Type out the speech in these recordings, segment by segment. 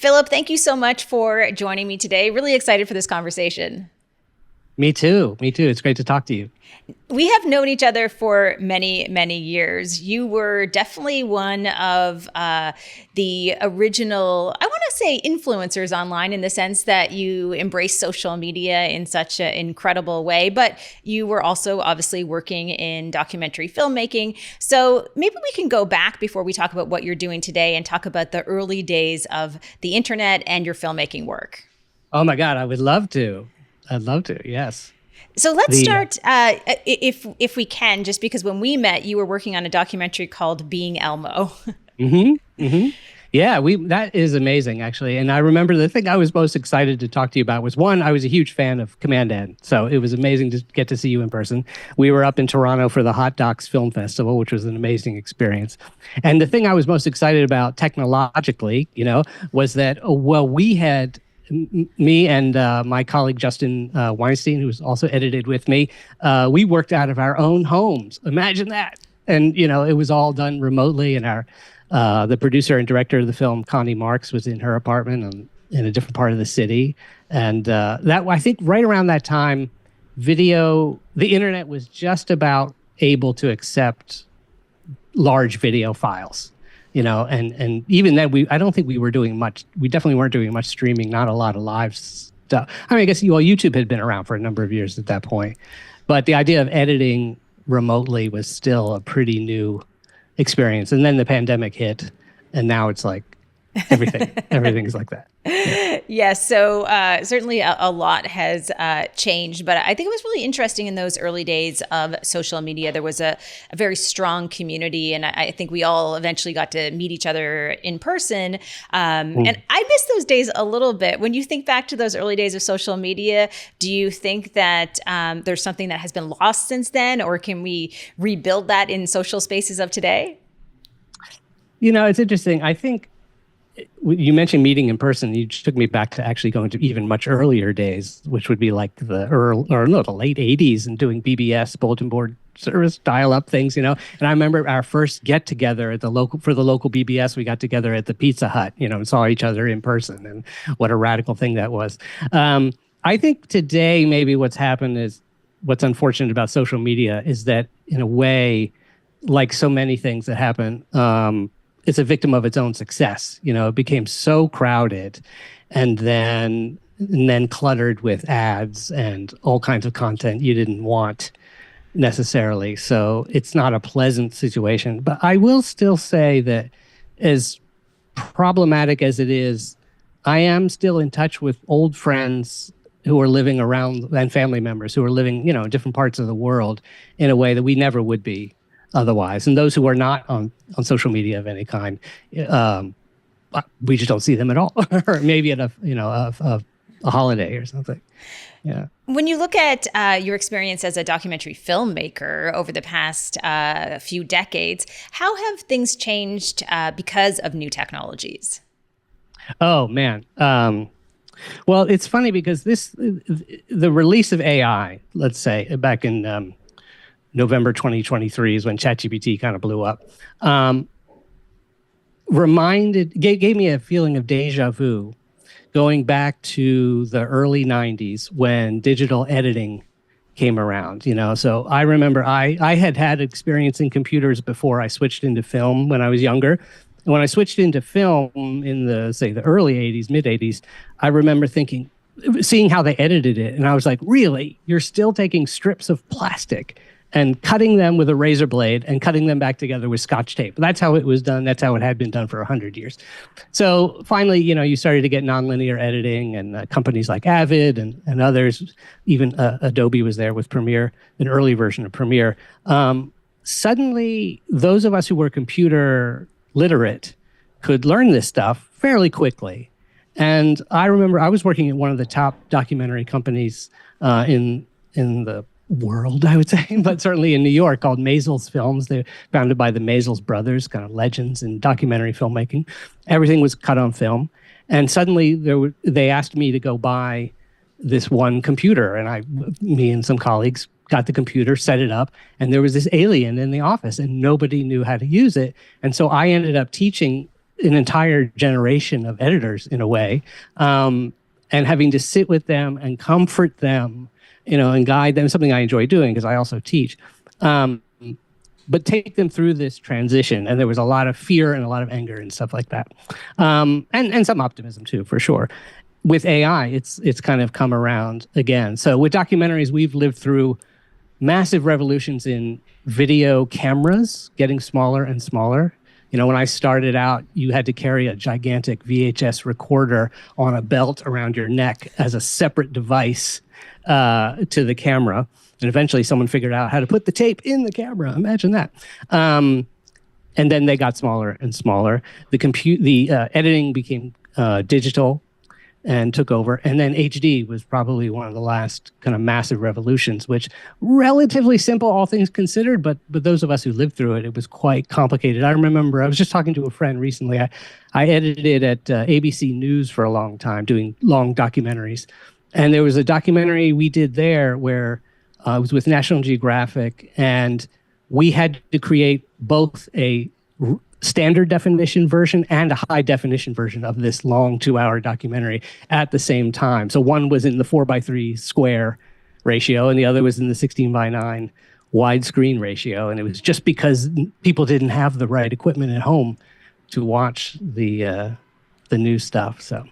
Philip, thank you so much for joining me today. Really excited for this conversation. Me too. Me too. It's great to talk to you. We have known each other for many, many years. You were definitely one of the original, I want to say, influencers online in the sense that you embraced social media in such an incredible way. But you were also obviously working in documentary filmmaking. So maybe we can go back before we talk about what you're doing today and talk about the early days of the internet and your filmmaking work. Oh my God, I would love to. I'd love to. Yes. So let's The start, if we can, just because when we met, you were working on a documentary called Being Elmo. hmm hmm Yeah, we that is amazing actually. And I remember the thing I was most excited to talk to you about was one, I was a huge fan of Command N. So it was amazing to get to see you in person. We were up in Toronto for the Hot Docs Film Festival, which was an amazing experience. And the thing I was most excited about technologically, was that we had me and my colleague Justin Weinstein, who was also edited with me, we worked out of our own homes. Imagine that. And, it was all done remotely. And the producer and director of the film, Connie Marks, was in her apartment in a different part of the city. And I think right around that time, the internet was just about able to accept large video files. And even then, I don't think we were doing much. We definitely weren't doing much streaming, not a lot of live stuff. I mean, I guess, YouTube had been around for a number of years at that point. But the idea of editing remotely was still a pretty new experience. And then the pandemic hit, and now it's like everything's like that. Yeah. Yes. So certainly a lot has changed, but I think it was really interesting in those early days of social media. There was a very strong community, and I think we all eventually got to meet each other in person. And I miss those days a little bit. When you think back to those early days of social media, do you think that there's something that has been lost since then, or can we rebuild that in social spaces of today? It's interesting. I think you mentioned meeting in person. You just took me back to actually going to even much earlier days, which would be like the late 80s, and doing BBS, bulletin board service, dial-up things, And I remember our first get together at the local BBS. We got together at the Pizza Hut, and saw each other in person, and what a radical thing that was. I think today maybe what's happened is, what's unfortunate about social media is that, in a way, like so many things that happen, it's a victim of its own success. It became so crowded and then cluttered with ads and all kinds of content you didn't want necessarily. So it's not a pleasant situation. But I will still say that, as problematic as it is, I am still in touch with old friends who are living around, and family members who are living, in different parts of the world, in a way that we never would be otherwise. And those who are not on social media of any kind, we just don't see them at all, or maybe at a holiday or something. Yeah. When you look at your experience as a documentary filmmaker over the past few decades, how have things changed because of new technologies? Oh, man. Well, it's funny because the release of AI, let's say back in November 2023 is when ChatGPT kind of blew up. Gave me a feeling of deja vu, going back to the early 90s when digital editing came around. So I remember I had experience in computers before I switched into film when I was younger. And when I switched into film in the early 80s, mid 80s, I remember seeing how they edited it, and I was like, really? You're still taking strips of plastic and cutting them with a razor blade and cutting them back together with Scotch tape. That's how it was done. That's how it had been done for 100 years. So finally, you started to get nonlinear editing, and companies like Avid and others, even Adobe was there with Premiere, an early version of Premiere. Suddenly, those of us who were computer literate could learn this stuff fairly quickly. And I remember I was working at one of the top documentary companies in the world, I would say, but certainly in New York, called Maysles Films. They're founded by the Maysles brothers, kind of legends in documentary filmmaking. Everything was cut on film. And suddenly they asked me to go buy this one computer. And me and some colleagues got the computer, set it up, and there was this alien in the office, and nobody knew how to use it. And so I ended up teaching an entire generation of editors in a way, and having to sit with them and comfort them, and guide them, something I enjoy doing because I also teach. But take them through this transition. And there was a lot of fear and a lot of anger and stuff like that. And some optimism too, for sure. With AI, it's kind of come around again. So with documentaries, we've lived through massive revolutions in video cameras getting smaller and smaller. When I started out, you had to carry a gigantic VHS recorder on a belt around your neck as a separate device to the camera. And eventually someone figured out how to put the tape in the camera. Imagine that. And then they got smaller and smaller. The editing became digital and took over. And then HD was probably one of the last kind of massive revolutions, which relatively simple, all things considered. But those of us who lived through it, it was quite complicated. I remember I was just talking to a friend recently. I edited at ABC News for a long time, doing long documentaries. And there was a documentary we did there where it was with National Geographic, and we had to create both a standard definition version and a high definition version of this long 2-hour documentary at the same time. So one was in the 4:3 square ratio, and the other was in the 16:9 widescreen ratio. And it was just because people didn't have the right equipment at home to watch the new stuff. So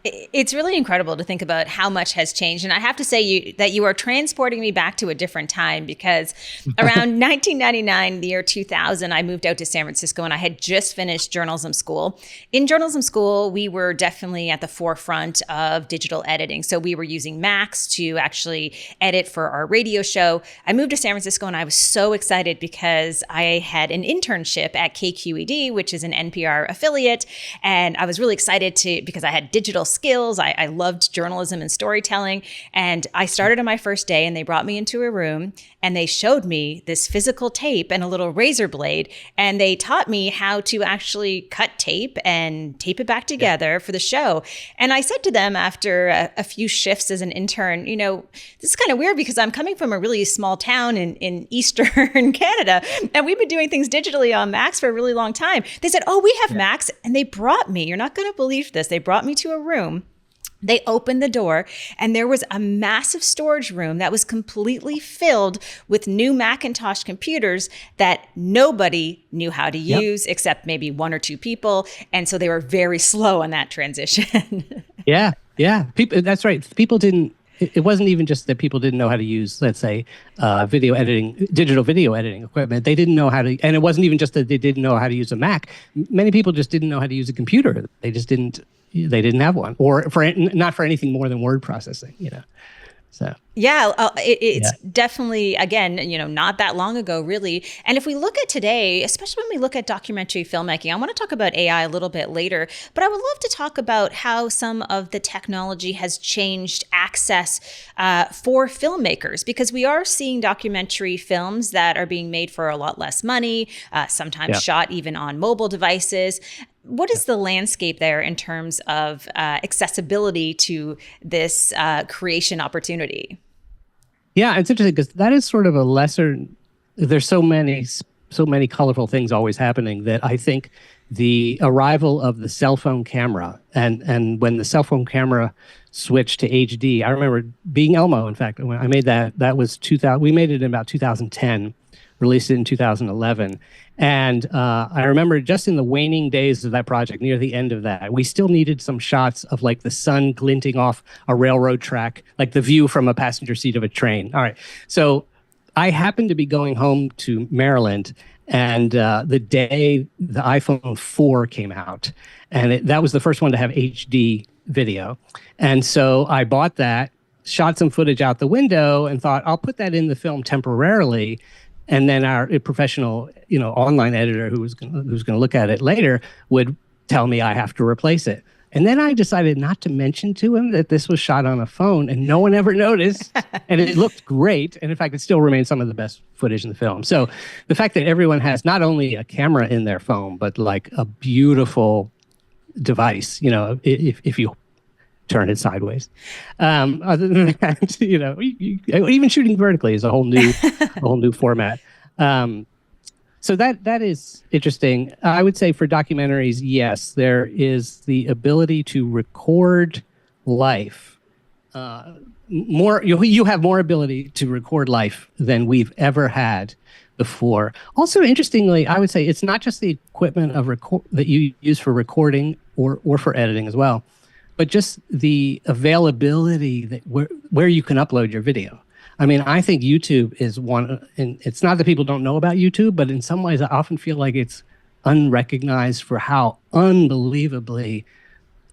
it's really incredible to think about how much has changed. And I have to say that you are transporting me back to a different time, because around 1999, the year 2000, I moved out to San Francisco and I had just finished journalism school. In journalism school, we were definitely at the forefront of digital editing. So we were using Macs to actually edit for our radio show. I moved to San Francisco and I was so excited because I had an internship at KQED, which is an NPR affiliate. And I was really excited because I had digital skills. I loved journalism and storytelling. And I started on my first day and they brought me into a room and they showed me this physical tape and a little razor blade. And they taught me how to actually cut tape and tape it back together for the show. And I said to them after a few shifts as an intern, this is kind of weird because I'm coming from a really small town in Eastern Canada. And we've been doing things digitally on Macs for a really long time. They said, oh, we have Macs. And they brought me, you're not going to believe this, they brought me to a room. They opened the door and there was a massive storage room that was completely filled with new Macintosh computers that nobody knew how to use except maybe one or two people. And so they were very slow on that transition. Yeah. That's right. People didn't. It wasn't even just that people didn't know how to use, let's say, digital video editing equipment. They didn't know how to, and it wasn't even just that they didn't know how to use a Mac. Many people just didn't know how to use a computer. They just didn't. They didn't have one, or not for anything more than word processing. So it's definitely, again, not that long ago, really. And if we look at today, especially when we look at documentary filmmaking, I want to talk about AI a little bit later, but I would love to talk about how some of the technology has changed access for filmmakers, because we are seeing documentary films that are being made for a lot less money, sometimes shot even on mobile devices. What is the landscape there in terms of accessibility to this creation opportunity? Yeah, it's interesting because that is sort of a lesser. There's so many colorful things always happening that I think the arrival of the cell phone camera and when the cell phone camera switched to HD, I remember being Elmo. In fact, when I made that was 2000. We made it in about 2010. Released it in 2011. And I remember just in the waning days of that project, near the end of that, we still needed some shots of like the sun glinting off a railroad track, like the view from a passenger seat of a train. All right. So I happened to be going home to Maryland, and the day the iPhone 4 came out, and that was the first one to have HD video. And so I bought that, shot some footage out the window, and thought, I'll put that in the film temporarily. And then our professional, online editor who was going to look at it later would tell me I have to replace it. And then I decided not to mention to him that this was shot on a phone, and no one ever noticed. And it looked great. And in fact, it still remains some of the best footage in the film. So the fact that everyone has not only a camera in their phone, but like a beautiful device, if you turn it sideways. Other than that, even shooting vertically is a whole new format. So that is interesting. I would say for documentaries, yes, there is the ability to record life. More you have more ability to record life than we've ever had before. Also, interestingly, I would say it's not just the equipment of record that you use for recording or for editing as well, but just the availability that where you can upload your video. I mean, I think YouTube is one, and it's not that people don't know about YouTube, but in some ways, I often feel like it's unrecognized for how unbelievably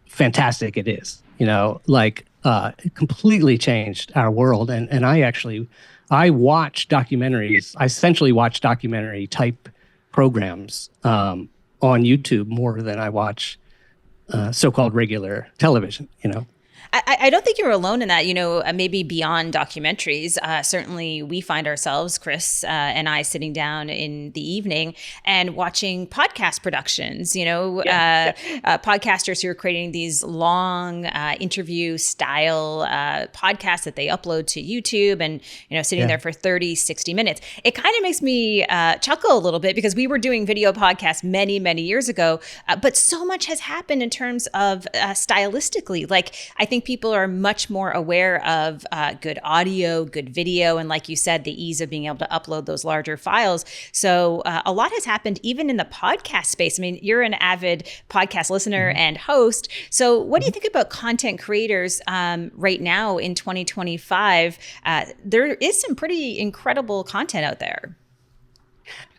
fantastic it is. It completely changed our world. And I watch documentaries. I essentially watch documentary type programs on YouTube more than I watch so-called regular television, I don't think you're alone in that, maybe beyond documentaries. Certainly we find ourselves, Chris and I, sitting down in the evening and watching podcast productions, podcasters who are creating these long interview style podcasts that they upload to YouTube and, sitting there for 30, 60 minutes. It kind of makes me chuckle a little bit because we were doing video podcasts many, many years ago, but so much has happened in terms of stylistically. Like, I think people are much more aware of good audio, good video, and like you said, the ease of being able to upload those larger files. So a lot has happened even in the podcast space. I mean, you're an avid podcast listener and host. So what do you think about content creators right now in 2025? There is some pretty incredible content out there.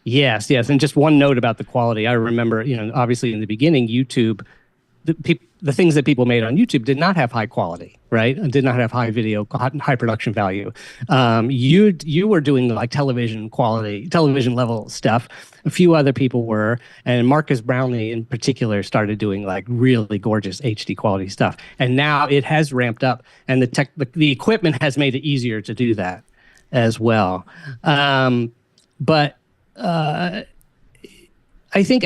Yes. And just one note about the quality. I remember, obviously in the beginning, YouTube, the things that people made on YouTube did not have high quality, right? And did not have high video, high production value. You were doing like television level stuff. A few other people were, and Marcus Brownlee in particular started doing like really gorgeous HD quality stuff. And now it has ramped up, and the equipment has made it easier to do that as well. But I think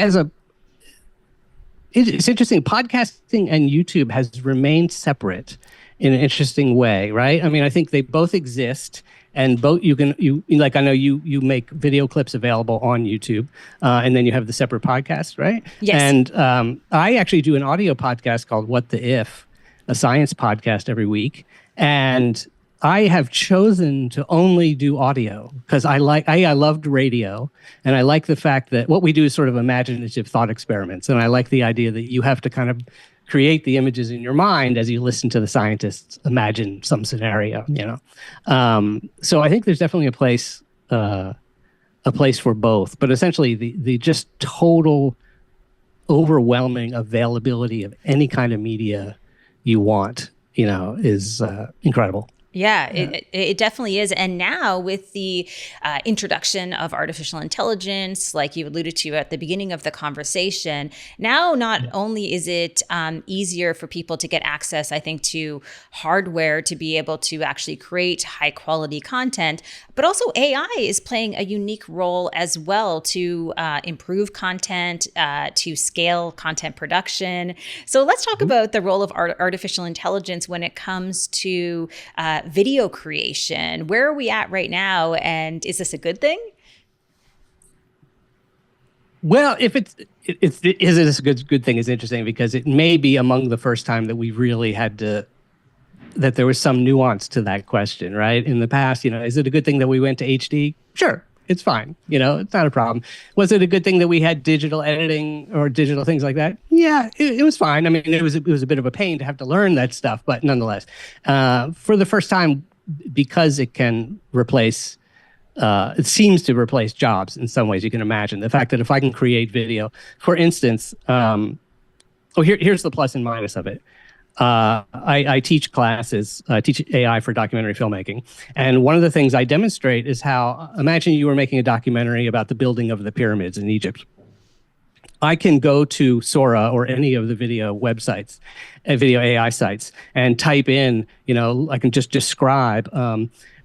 it's interesting. Podcasting and YouTube has remained separate in an interesting way, right? I mean, I think they both exist, and both I know you make video clips available on YouTube, and then you have the separate podcast, right? Yes. And I actually do an audio podcast called What the If, a science podcast every week, and I have chosen to only do audio because I loved radio, and I like the fact that what we do is sort of imaginative thought experiments, and I like the idea that you have to kind of create the images in your mind as you listen to the scientists imagine some scenario, So I think there's definitely a place for both, but essentially the just total overwhelming availability of any kind of media you want, is incredible. Yeah, it definitely is. And now with the introduction of artificial intelligence, like you alluded to at the beginning of the conversation, now not only is it easier for people to get access, I think, to hardware to be able to actually create high quality content, but also AI is playing a unique role as well to improve content, to scale content production. So let's talk about the role of artificial intelligence when it comes to video creation. Where are we at right now, and is this a good thing? Well, if is it a good thing is interesting because it may be among the first time that we really had to, that there was some nuance to that question, right? In the past, is it a good thing that we went to HD? Sure, it's fine. It's not a problem. Was it a good thing that we had digital editing or digital things like that? Yeah, it was fine. I mean, it was a bit of a pain to have to learn that stuff, but nonetheless, for the first time, because it can replace, it seems to replace jobs in some ways. You can imagine the fact that if I can create video, for instance, here's the plus and minus of it. I teach classes, teach AI for documentary filmmaking. And one of the things I demonstrate is how, imagine you were making a documentary about the building of the pyramids in Egypt. I can go to Sora or any of the video websites, video AI sites, and type in, I can just describe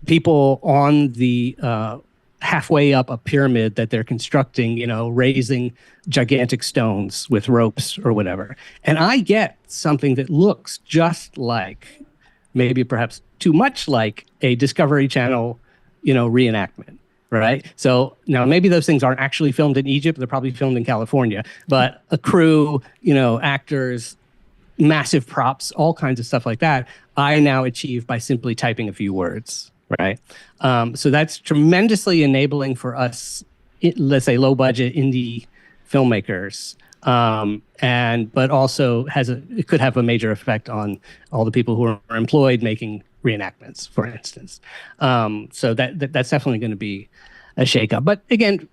people on the halfway up a pyramid that they're constructing, raising gigantic stones with ropes or whatever. And I get something that looks just like, maybe perhaps too much like a Discovery Channel, reenactment. right? So now maybe those things aren't actually filmed in Egypt. They're probably filmed in California, but a crew, actors, massive props, all kinds of stuff like that, I now achieve by simply typing a few words, right? So that's tremendously enabling for us, let's say low budget indie filmmakers. But also it could have a major effect on all the people who are employed making reenactments, for instance. So that's definitely going to be a shakeup. But again,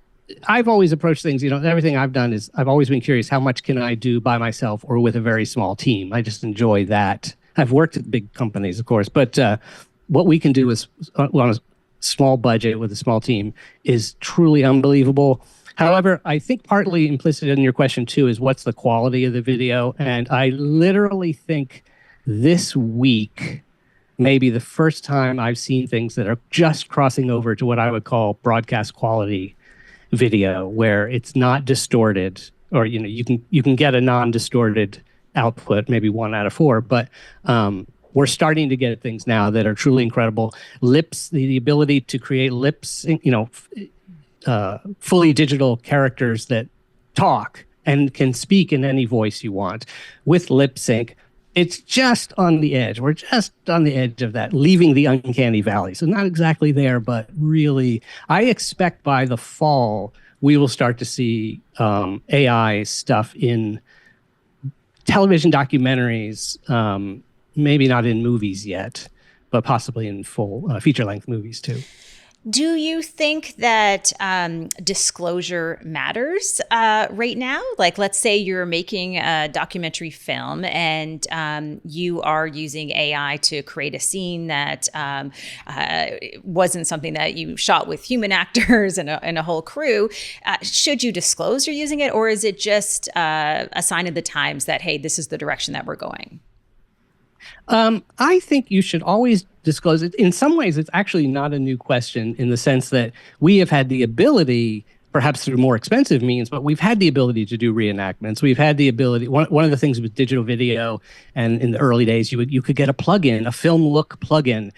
I've always approached things, everything I've done is I've always been curious, how much can I do by myself or with a very small team? I just enjoy that. I've worked at big companies, of course, but what we can do is on a small budget with a small team is truly unbelievable. However, I think partly implicit in your question too is what's the quality of the video? And I literally think this week may be the first time I've seen things that are just crossing over to what I would call broadcast quality video, where it's not distorted, or you can get a non-distorted output, maybe 1 out of 4, but we're starting to get things now that are truly incredible. Lips, the ability to create lips, fully digital characters that talk and can speak in any voice you want with lip sync. It's just on the edge. We're just on the edge of that, leaving the uncanny valley. So not exactly there, but really, I expect by the fall, we will start to see AI stuff in television documentaries, maybe not in movies yet, but possibly in full feature-length movies too. Do you think that disclosure matters right now? Like, let's say you're making a documentary film and you are using AI to create a scene that wasn't something that you shot with human actors and a whole crew. Should you disclose you're using it, or is it just a sign of the times that, hey, this is the direction that we're going? I think you should always disclose it. In some ways, it's actually not a new question in the sense that we have had the ability, perhaps through more expensive means, but we've had the ability to do reenactments. We've had the ability. One of the things with digital video, and in the early days, you could get a plugin, a film look plugin,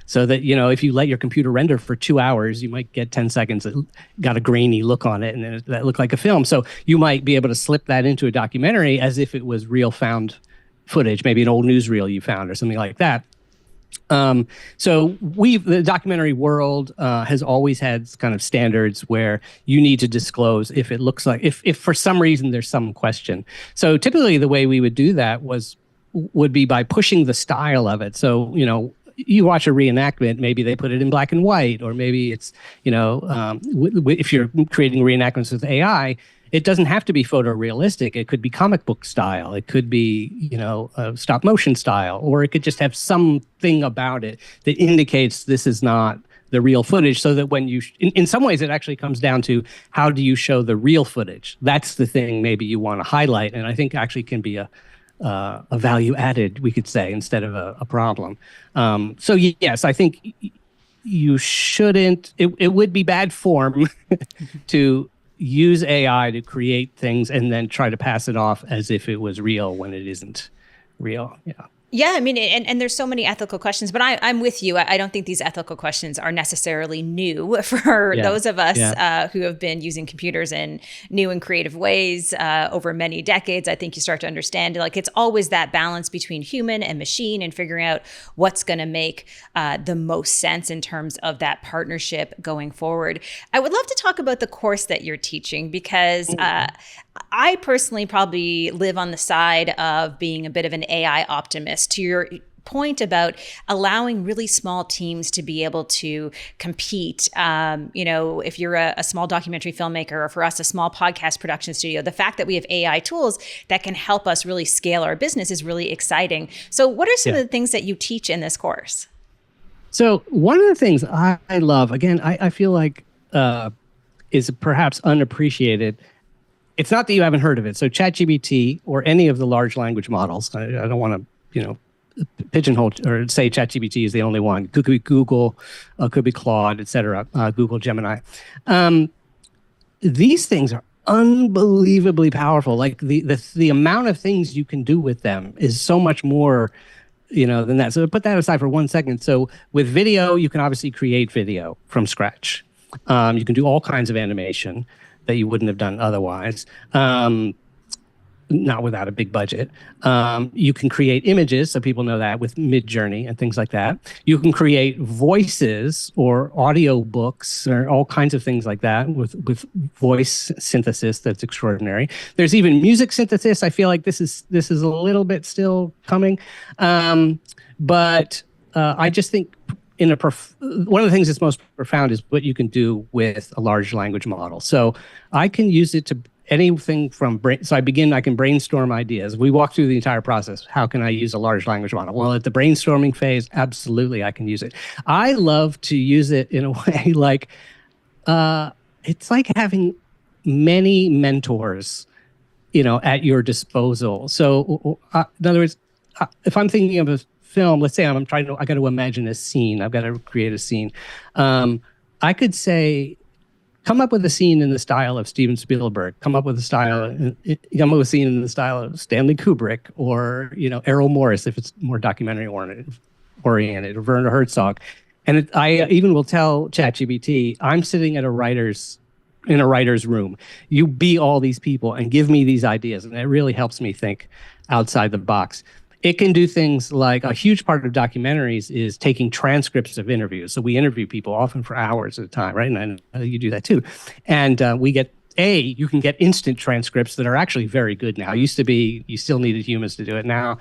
so that if you let your computer render for 2 hours, you might get 10 seconds that got a grainy look on it, and that looked like a film. So you might be able to slip that into a documentary as if it was real found footage, maybe an old newsreel you found or something like that. So the documentary world has always had kind of standards where you need to disclose if it looks like, if for some reason there's some question. So typically the way we would do that would be by pushing the style of it. So, you watch a reenactment, maybe they put it in black and white, or maybe it's, if you're creating reenactments with AI, it doesn't have to be photorealistic. It could be comic book style. It could be, stop motion style, or it could just have something about it that indicates this is not the real footage, so that when you, in some ways, it actually comes down to how do you show the real footage? That's the thing maybe you want to highlight, and I think actually can be a value added, we could say, instead of a problem. So yes, I think you shouldn't, it would be bad form to use AI to create things and then try to pass it off as if it was real when it isn't real. Yeah. Yeah, I mean, and there's so many ethical questions, but I'm with you. I don't think these ethical questions are necessarily new for those of us who have been using computers in new and creative ways over many decades. I think you start to understand, like, it's always that balance between human and machine and figuring out what's going to make the most sense in terms of that partnership going forward. I would love to talk about the course that you're teaching, because I personally probably live on the side of being a bit of an AI optimist. To your point about allowing really small teams to be able to compete, if you're a small documentary filmmaker, or for us, a small podcast production studio, the fact that we have AI tools that can help us really scale our business is really exciting. So what are some of the things that you teach in this course? So one of the things I love, again, I feel like is perhaps unappreciated. It's not that you haven't heard of it. So ChatGPT or any of the large language models, I don't want to, pigeonhole or say ChatGPT is the only one. Could be Google, could be Claude, et cetera, Google Gemini. These things are unbelievably powerful. Like the amount of things you can do with them is so much more, than that. So put that aside for 1 second. So with video, you can obviously create video from scratch. You can do all kinds of animation that you wouldn't have done otherwise. Not without a big budget. You can create images, so people know that, with Midjourney and things like that. You can create voices or audio books or all kinds of things like that with voice synthesis that's extraordinary. There's even music synthesis. I feel like this is a little bit still coming, but I just think one of the things that's most profound is what you can do with a large language model. So I can use it to anything from I can brainstorm ideas. We walk through the entire process. How can I use a large language model? Well, at the brainstorming phase, absolutely, I can use it. I love to use it in a way like it's like having many mentors, at your disposal. So, in other words, if I'm thinking of a film, let's say I got to imagine a scene. I've got to create a scene. I could say, come up with a scene in the style of Steven Spielberg. Come up with a scene in the style of Stanley Kubrick, or Errol Morris if it's more documentary oriented, or Werner Herzog. And I even will tell ChatGPT, I'm sitting in a writer's room. You be all these people and give me these ideas, and it really helps me think outside the box. It can do things like, a huge part of documentaries is taking transcripts of interviews. So we interview people often for hours at a time, right? And I know you do that too. And you can get instant transcripts that are actually very good now. It used to be you still needed humans to do it. Now,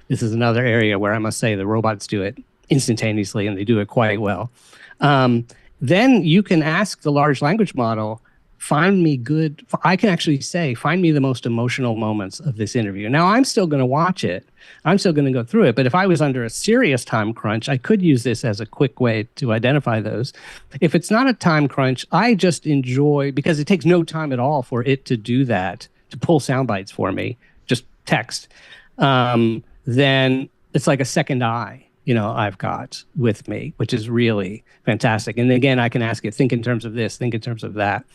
this is another area where I must say the robots do it instantaneously, and they do it quite well. Then you can ask the large language model, find me the most emotional moments of this interview. Now, I'm still going to watch it. I'm still going to go through it. But if I was under a serious time crunch, I could use this as a quick way to identify those. If it's not a time crunch, I just enjoy, because it takes no time at all for it to do that, to pull sound bites for me, just text. Then it's like a second eye, I've got with me, which is really fantastic. And again, I can ask it, think in terms of this, think in terms of that.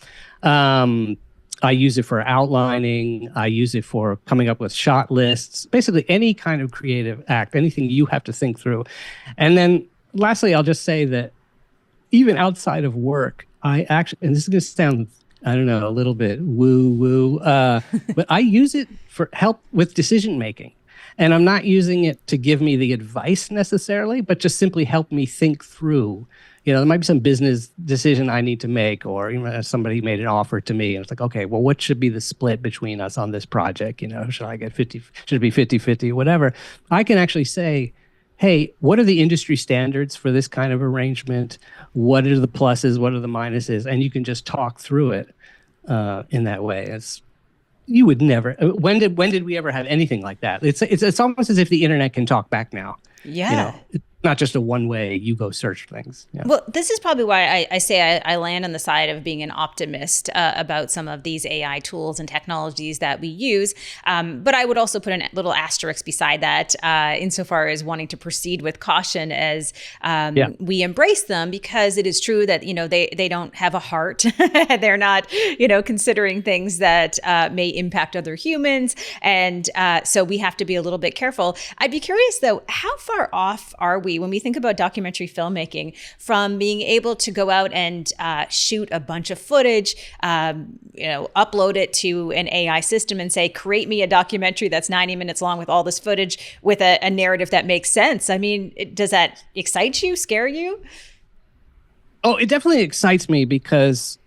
I use it for outlining. I use it for coming up with shot lists, basically any kind of creative act, anything you have to think through. And then lastly, I'll just say that even outside of work, and this is going to sound, I don't know, a little bit woo-woo, but I use it for help with decision-making. And I'm not using it to give me the advice necessarily, but just simply help me think through. There might be some business decision I need to make, or somebody made an offer to me, and it's like, okay, well, what should be the split between us on this project? Should I get 50? Should it be 50-50? Whatever. I can actually say, hey, what are the industry standards for this kind of arrangement? What are the pluses? What are the minuses? And you can just talk through it in that way. You would never. When did we ever have anything like that? It's almost as if the internet can talk back now. Yeah. It's not just a one-way, you go search things. Yeah. Well, this is probably why I say I land on the side of being an optimist about some of these AI tools and technologies that we use. But I would also put a little asterisk beside that insofar as wanting to proceed with caution as we embrace them, because it is true that, they don't have a heart. They're not, considering things that may impact other humans. And so we have to be a little bit careful. I'd be curious, though, how far off are we when we think about documentary filmmaking from being able to go out and shoot a bunch of footage, upload it to an AI system and say, create me a documentary that's 90 minutes long with all this footage with a narrative that makes sense? I mean, does that excite you, scare you? Oh, it definitely excites me, because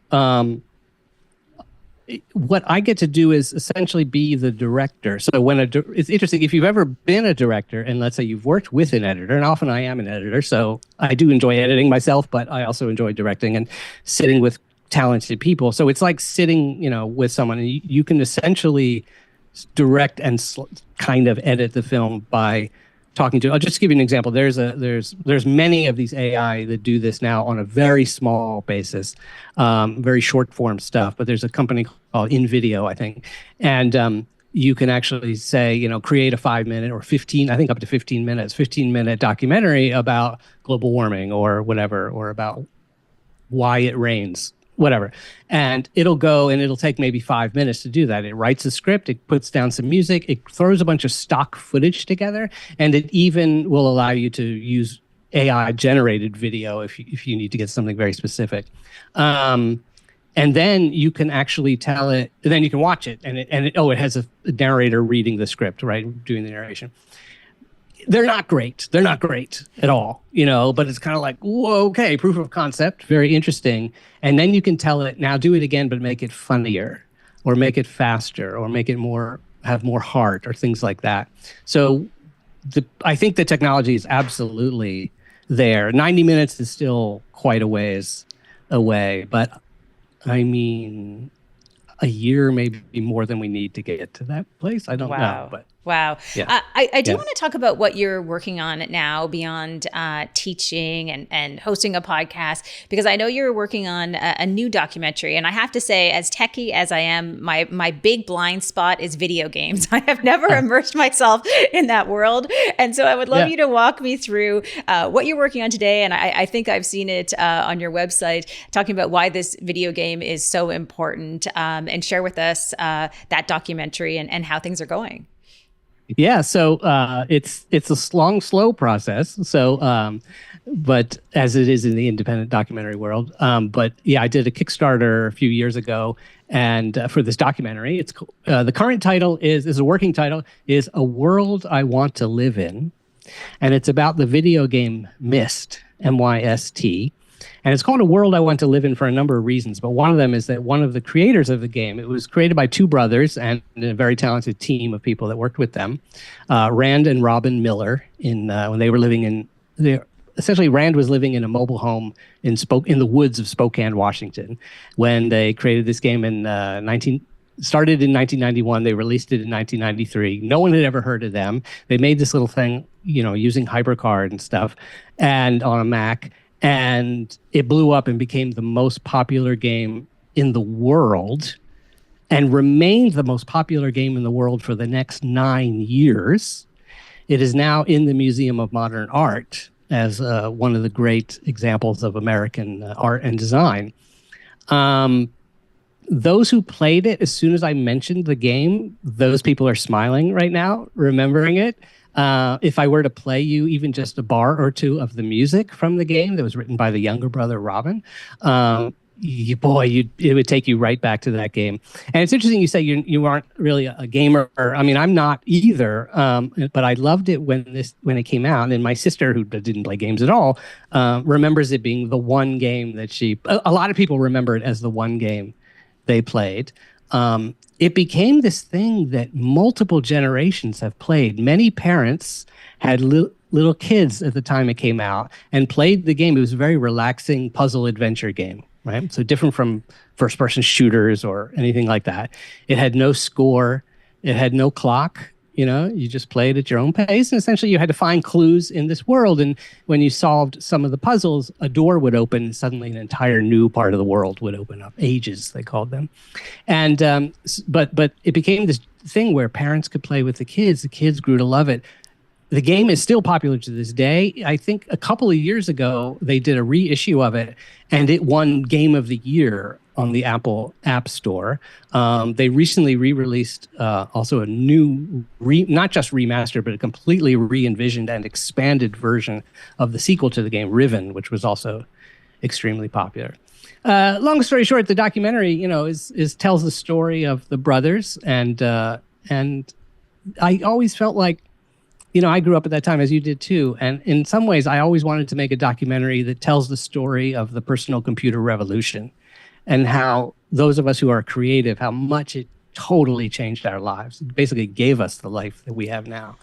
what I get to do is essentially be the director. So it's interesting, if you've ever been a director, and let's say you've worked with an editor, and often I am an editor, so I do enjoy editing myself, but I also enjoy directing and sitting with talented people. So it's like sitting, with someone, and you can essentially direct and kind of edit the film by talking to. I'll just give you an example. There's many of these AI that do this now on a very small basis, very short form stuff. But there's a company called InVideo, I think, and you can actually say, create a 5-minute or 15, I think up to 15 minutes, 15-minute documentary about global warming or whatever, or about why it rains, whatever. And it'll go and it'll take maybe 5 minutes to do that. It writes a script, it puts down some music, it throws a bunch of stock footage together, and it even will allow you to use AI generated video if you need to get something very specific. And then you can actually tell it, and then you can watch it, and it has a narrator reading the script, right, doing the narration. They're not great. They're not great at all, but it's kind of like, whoa, okay, proof of concept, very interesting. And then you can tell it, now do it again, but make it funnier, or make it faster, or make it have more heart, or things like that. So I think the technology is absolutely there. 90 minutes is still quite a ways away, but I mean, a year maybe more than we need to get to that place. I don't know, but wow. Yeah. I do want to talk about what you're working on now beyond teaching and hosting a podcast, because I know you're working on a new documentary. And I have to say, as techie as I am, my big blind spot is video games. I have never immersed myself in that world. And so I would love you to walk me through what you're working on today. And I think I've seen it on your website, talking about why this video game is so important, and share with us that documentary and how things are going. Yeah, so it's a long, slow process. So, but as it is in the independent documentary world. But yeah, I did a Kickstarter a few years ago, and for this documentary, it's the current title is a working title, is A World I Want to Live In, and it's about the video game MYST, MYST. And it's called A World I Want to Live In for a number of reasons. But one of them is that one of the creators of the game, it was created by two brothers and a very talented team of people that worked with them, Rand and Robin Miller, when they were living essentially Rand was living in a mobile home in the woods of Spokane, Washington, when they created this game started in 1991. They released it in 1993. No one had ever heard of them. They made this little thing, using HyperCard and stuff, and on a Mac. And it blew up and became the most popular game in the world, and remained the most popular game in the world for the next 9 years. It is now in the Museum of Modern Art as one of the great examples of American art and design. Those who played it, as soon as I mentioned the game, those people are smiling right now, remembering it. If I were to play you even just a bar or two of the music from the game that was written by the younger brother, Robin, it would take you right back to that game. And it's interesting you say you aren't really a gamer. I mean, I'm not either, but I loved it when it came out. And my sister, who didn't play games at all, remembers it being the one game that a lot of people remember it as the one game they played. It became this thing that multiple generations have played. Many parents had little kids at the time it came out and played the game. It was a very relaxing puzzle adventure game, right? So different from first-person shooters or anything like that. It had no score. It had no clock. You just played at your own pace, and essentially you had to find clues in this world. And when you solved some of the puzzles, a door would open, and suddenly an entire new part of the world would open up. Ages, they called them. And but it became this thing where parents could play with the kids. The kids grew to love it. The game is still popular to this day. I think a couple of years ago, they did a reissue of it, and it won Game of the Year on the Apple App Store. They recently re-released also a new, not just remastered, but a completely re-envisioned and expanded version of the sequel to the game, Riven, which was also extremely popular. Long story short, the documentary, tells the story of the brothers, and I always felt like, I grew up at that time, as you did too. And in some ways, I always wanted to make a documentary that tells the story of the personal computer revolution and how those of us who are creative, how much it totally changed our lives. It basically gave us the life that we have now.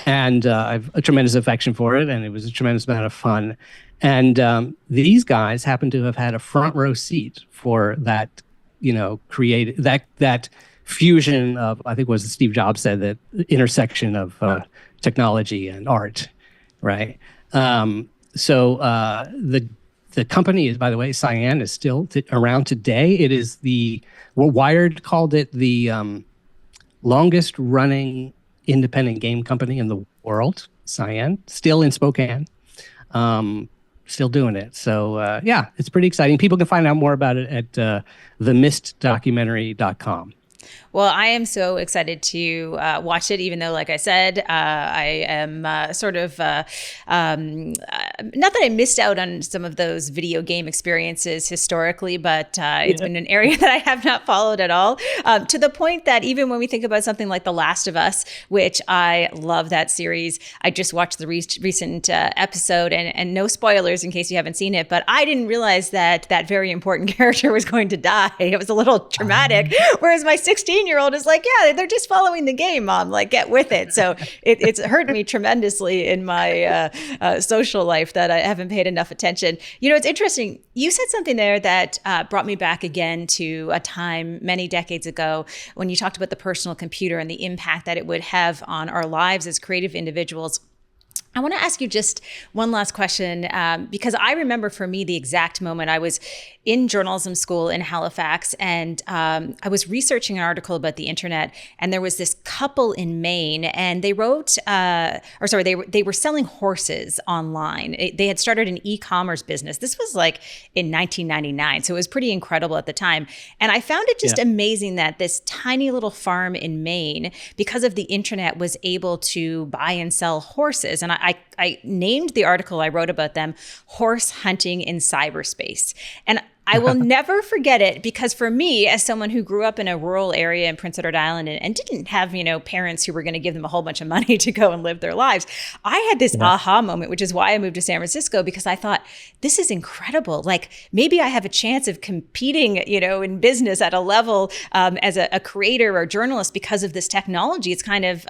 And I have a tremendous affection for it, and it was a tremendous amount of fun. And these guys happen to have had a front row seat for that, creative, that fusion of, I think it was Steve Jobs said, that intersection of technology and art, right? So the company is, by the way, Cyan, is still around today. It is Wired called it the longest running independent game company in the world. Cyan, still in Spokane, still doing it. So yeah, it's pretty exciting. People can find out more about it at themystdocumentary.com. Well, I am so excited to watch it, even though, like I said, I am sort of not that I missed out on some of those video game experiences historically, but it's been an area that I have not followed at all, to the point that even when we think about something like The Last of Us, which I love that series, I just watched the recent episode, and no spoilers in case you haven't seen it, but I didn't realize that that very important character was going to die. It was a little traumatic, whereas my 16-year-old is like, yeah, they're just following the game, Mom, like get with it. So it's hurt me tremendously in my social life that I haven't paid enough attention. It's interesting. You said something there that brought me back again to a time many decades ago when you talked about the personal computer and the impact that it would have on our lives as creative individuals. I want to ask you just one last question, because I remember for me the exact moment I was in journalism school in Halifax, and I was researching an article about the internet, and there was this couple in Maine, and they wrote, they were selling horses online. They had started an e-commerce business. This was like in 1999, so it was pretty incredible at the time. And I found it just amazing that this tiny little farm in Maine, because of the internet, was able to buy and sell horses. And I named the article I wrote about them "Horse Hunting in Cyberspace." And I will never forget it, because for me, as someone who grew up in a rural area in Prince Edward Island and didn't have, parents who were going to give them a whole bunch of money to go and live their lives, I had this aha moment, which is why I moved to San Francisco, because I thought, this is incredible. Like, maybe I have a chance of competing, in business at a level as a creator or journalist because of this technology. It's kind of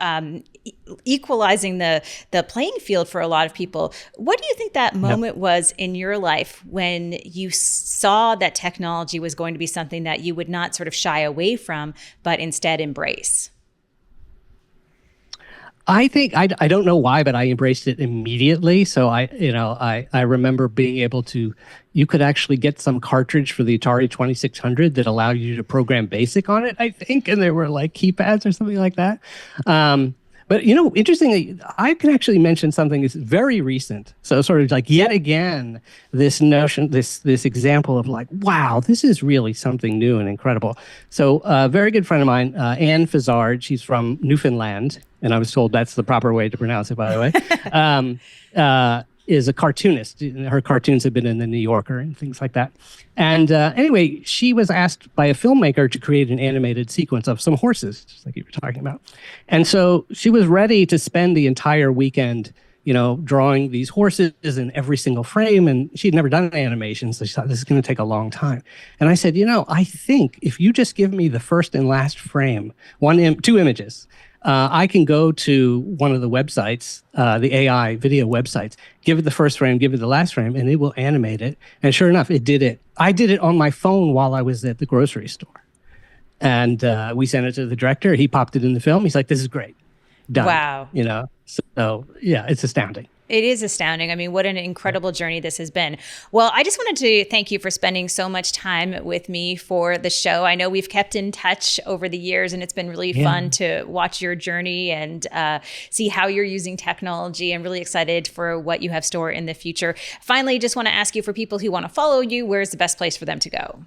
equalizing the playing field for a lot of people. What do you think that moment was in your life when you saw that technology was going to be something that you would not sort of shy away from, but instead embrace? I think I don't know why, but I embraced it immediately. So I remember being able to, you could actually get some cartridge for the Atari 2600 that allowed you to program BASIC on it, I think, and there were like keypads or something like that. But interestingly, I can actually mention something that's very recent. So sort of like yet again, this notion, this example of like, wow, this is really something new and incredible. So a very good friend of mine, Anne Fizard, she's from Newfoundland, and I was told that's the proper way to pronounce it, by the way, is a cartoonist. Her cartoons have been in the New Yorker and things like that. And anyway, she was asked by a filmmaker to create an animated sequence of some horses, just like you were talking about. And so she was ready to spend the entire weekend, drawing these horses in every single frame. And she'd never done animation, so she thought this is going to take a long time. And I said, I think if you just give me the first and last frame, two images, I can go to one of the websites, the AI video websites, give it the first frame, give it the last frame, and it will animate it. And sure enough, it did it. I did it on my phone while I was at the grocery store. And we sent it to the director. He popped it in the film. He's like, this is great. Done. Wow. So yeah, it's astounding. It is astounding. I mean, what an incredible journey this has been. Well, I just wanted to thank you for spending so much time with me for the show. I know we've kept in touch over the years, and it's been really fun to watch your journey and see how you're using technology. I'm really excited for what you have stored in the future. Finally, just want to ask you, for people who want to follow you, where's the best place for them to go?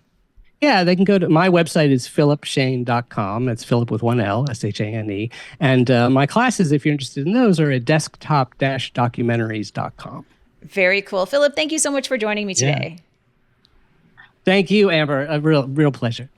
Yeah, they can go to my website is philipshane.com. That's Philip with one L, Shane. And my classes, if you're interested in those, are at desktop-documentaries.com. Very cool. Philip, thank you so much for joining me today. Yeah. Thank you, Amber. A real pleasure.